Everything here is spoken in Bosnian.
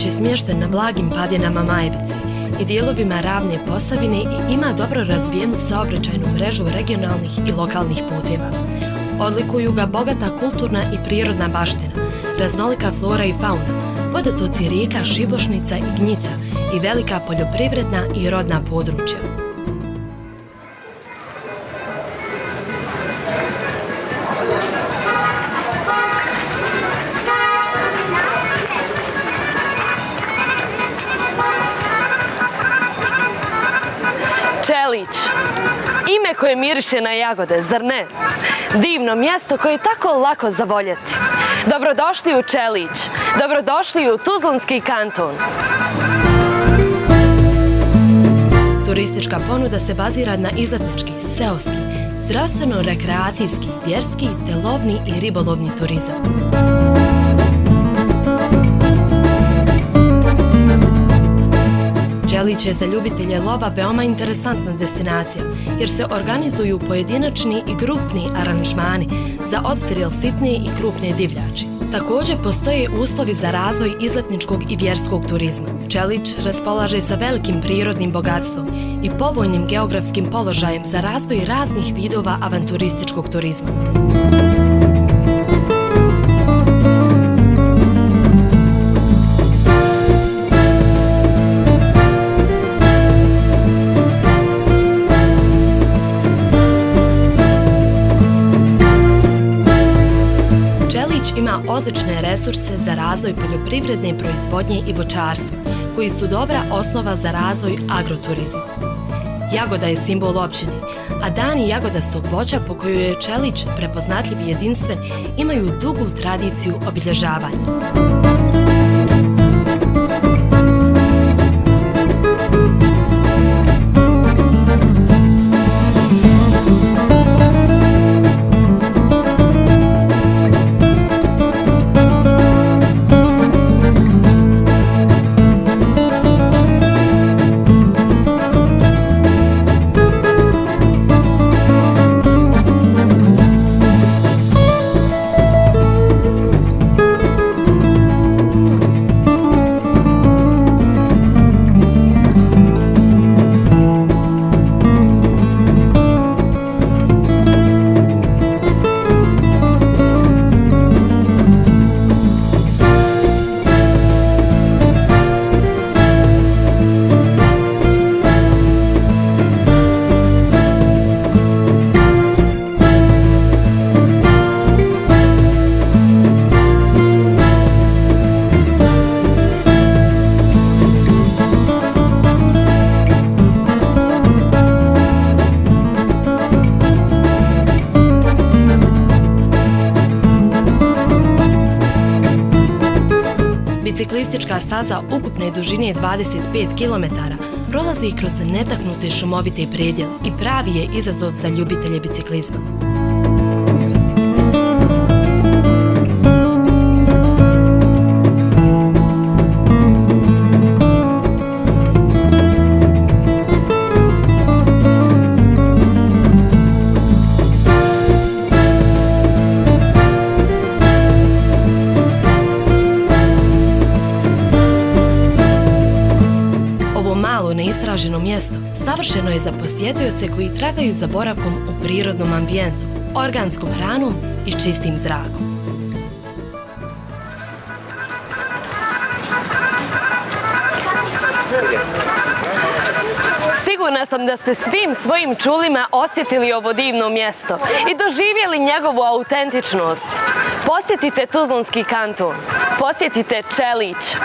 Čelić je smješten na blagim padinama Majevice i dijelovima ravne Posavine i ima dobro razvijenu saobraćajnu mrežu regionalnih i lokalnih puteva. Odlikuju ga bogata kulturna i prirodna baština, raznolika flora i fauna, vodotoci rijeka Šibošnica i Gnjica i velika poljoprivredna i rodna područja. Čelić. Ime koje miriše na jagode, zar ne? Divno mjesto koje je tako lako zavoljeti. Dobrodošli u Čelić. Dobrodošli u Tuzlanski kanton. Turistička ponuda se bazira na izletnički, seoski, zdravstveno-rekreacijski, vjerski te lovni i ribolovni turizam. Čelić je za ljubitelje lova veoma interesantna destinacija, jer se organizuju pojedinačni i grupni aranžmani za odstrel sitne i krupne divljači. Također postoje uslovi za razvoj izletničkog i vjerskog turizma. Čelić raspolaže sa velikim prirodnim bogatstvom i povoljnim geografskim položajem za razvoj raznih vidova avanturističkog turizma. Ima odlične resurse za razvoj poljoprivredne proizvodnje i voćarstva, koji su dobra osnova za razvoj agroturizma. Jagoda je simbol općine, a dani jagodastog voća po kojoj je Čelić prepoznatljiv i jedinstven imaju dugu tradiciju obilježavanja. Biciklistička staza ukupne dužine 25 km prolazi kroz netaknute šumovite predjele i pravi je izazov za ljubitelje biciklizma. Neistraženo mjesto savršeno je za posjetioce koji tragaju za boravkom u prirodnom ambijentu, organskom hranom i čistim zrakom. Sigurna sam da ste svim svojim čulima osjetili ovo divno mjesto i doživjeli njegovu autentičnost. Posjetite Tuzlanski kanton, posjetite Čelić.